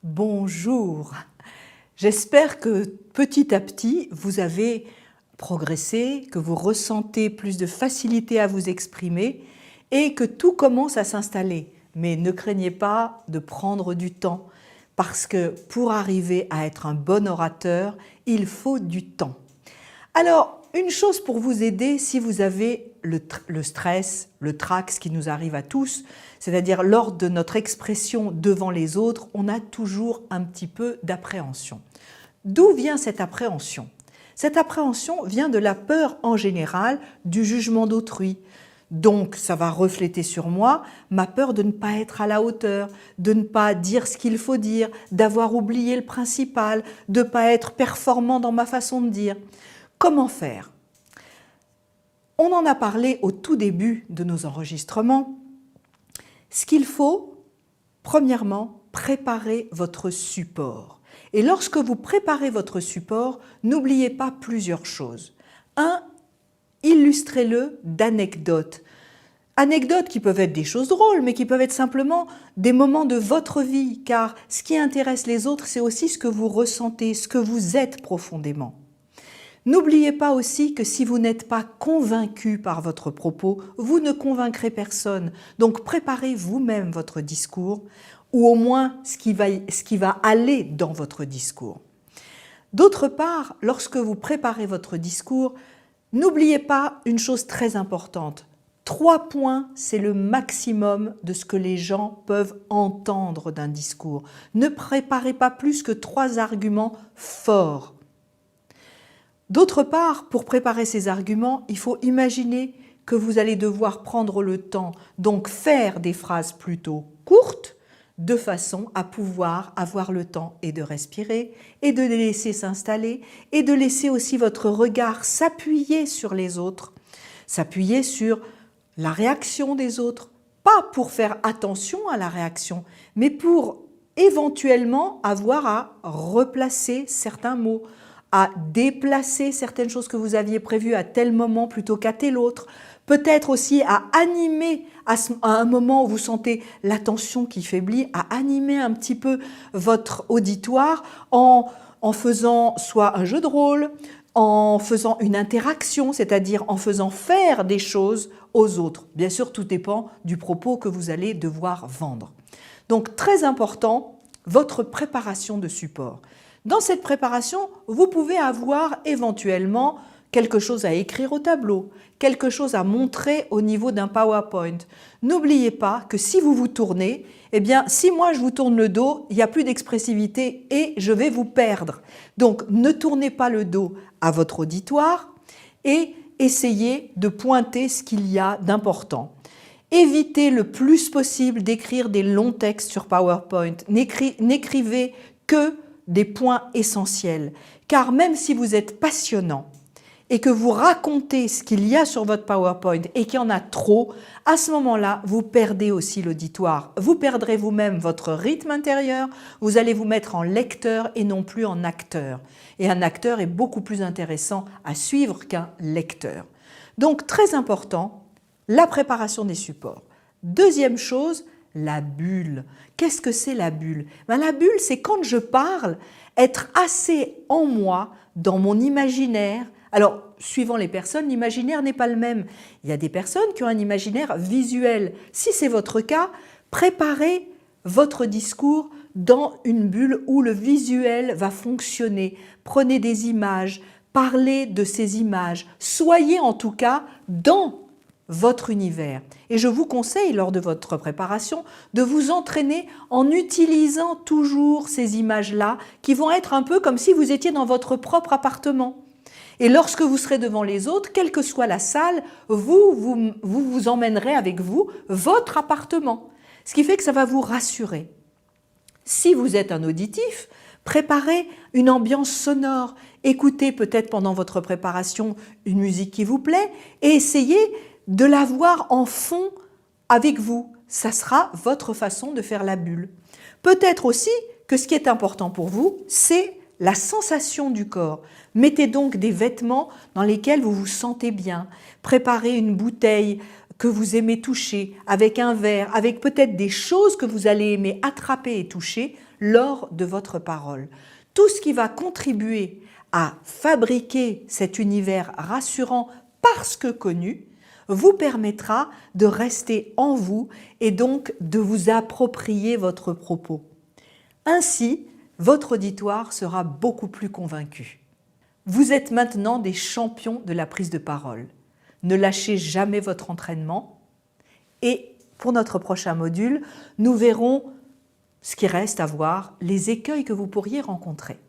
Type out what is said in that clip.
Bonjour. J'espère que petit à petit, vous avez progressé, que vous ressentez plus de facilité à vous exprimer et que tout commence à s'installer. Mais ne craignez pas de prendre du temps parce que pour arriver à être un bon orateur, il faut du temps. Alors, une chose pour vous aider si vous avez le stress, le trac, ce qui nous arrive à tous, c'est-à-dire lors de notre expression devant les autres, on a toujours un petit peu d'appréhension. D'où vient cette appréhension? Cette appréhension vient de la peur en général du jugement d'autrui. Donc, ça va refléter sur moi ma peur de ne pas être à la hauteur, de ne pas dire ce qu'il faut dire, d'avoir oublié le principal, de ne pas être performant dans ma façon de dire. Comment faire? On en a parlé au tout début de nos enregistrements. Ce qu'il faut, premièrement, préparer votre support. Et lorsque vous préparez votre support, n'oubliez pas plusieurs choses. 1. Illustrez-le d'anecdotes. Anecdotes qui peuvent être des choses drôles, mais qui peuvent être simplement des moments de votre vie, car ce qui intéresse les autres, c'est aussi ce que vous ressentez, ce que vous êtes profondément. N'oubliez pas aussi que si vous n'êtes pas convaincu par votre propos, vous ne convaincrez personne. Donc préparez vous-même votre discours, ou au moins ce qui va aller dans votre discours. D'autre part, lorsque vous préparez votre discours, n'oubliez pas une chose très importante. 3 points, c'est le maximum de ce que les gens peuvent entendre d'un discours. Ne préparez pas plus que 3 arguments forts. D'autre part, pour préparer ces arguments, il faut imaginer que vous allez devoir prendre le temps, donc faire des phrases plutôt courtes, de façon à pouvoir avoir le temps et de respirer, et de les laisser s'installer, et de laisser aussi votre regard s'appuyer sur les autres, s'appuyer sur la réaction des autres, pas pour faire attention à la réaction, mais pour éventuellement avoir à replacer certains mots, à déplacer certaines choses que vous aviez prévues à tel moment plutôt qu'à tel autre, peut-être aussi à animer à un moment où vous sentez l'attention qui faiblit, à animer un petit peu votre auditoire en faisant soit un jeu de rôle, en faisant une interaction, c'est-à-dire en faisant faire des choses aux autres. Bien sûr, tout dépend du propos que vous allez devoir vendre. Donc, très important, votre préparation de support. Dans cette préparation, vous pouvez avoir éventuellement quelque chose à écrire au tableau, quelque chose à montrer au niveau d'un PowerPoint. N'oubliez pas que si vous vous tournez, eh bien, si moi je vous tourne le dos, il n'y a plus d'expressivité et je vais vous perdre. Donc, ne tournez pas le dos à votre auditoire et essayez de pointer ce qu'il y a d'important. Évitez le plus possible d'écrire des longs textes sur PowerPoint. N'écrivez que des points essentiels, car même si vous êtes passionnant et que vous racontez ce qu'il y a sur votre PowerPoint et qu'il y en a trop, à ce moment-là, vous perdez aussi l'auditoire. Vous perdrez vous-même votre rythme intérieur, vous allez vous mettre en lecteur et non plus en acteur. Et un acteur est beaucoup plus intéressant à suivre qu'un lecteur. Donc, très important, la préparation des supports. Deuxième chose, la bulle. Qu'est-ce que c'est la bulle? La bulle, c'est quand je parle, être assez en moi, dans mon imaginaire. Alors, suivant les personnes, l'imaginaire n'est pas le même. Il y a des personnes qui ont un imaginaire visuel. Si c'est votre cas, préparez votre discours dans une bulle où le visuel va fonctionner. Prenez des images, parlez de ces images. Soyez en tout cas dans votre univers. Et je vous conseille, lors de votre préparation, de vous entraîner en utilisant toujours ces images-là qui vont être un peu comme si vous étiez dans votre propre appartement. Et lorsque vous serez devant les autres, quelle que soit la salle, vous emmènerez avec vous votre appartement. Ce qui fait que ça va vous rassurer. Si vous êtes un auditif, préparez une ambiance sonore. Écoutez peut-être pendant votre préparation une musique qui vous plaît et essayez de l'avoir en fond avec vous. Ça sera votre façon de faire la bulle. Peut-être aussi que ce qui est important pour vous, c'est la sensation du corps. Mettez donc des vêtements dans lesquels vous vous sentez bien. Préparez une bouteille que vous aimez toucher, avec un verre, avec peut-être des choses que vous allez aimer attraper et toucher. lors de votre parole. Tout ce qui va contribuer à fabriquer cet univers rassurant parce que connu vous permettra de rester en vous et donc de vous approprier votre propos. Ainsi, votre auditoire sera beaucoup plus convaincu. Vous êtes maintenant des champions de la prise de parole. Ne lâchez jamais votre entraînement et pour notre prochain module, nous verrons ce qui reste à voir, les écueils que vous pourriez rencontrer.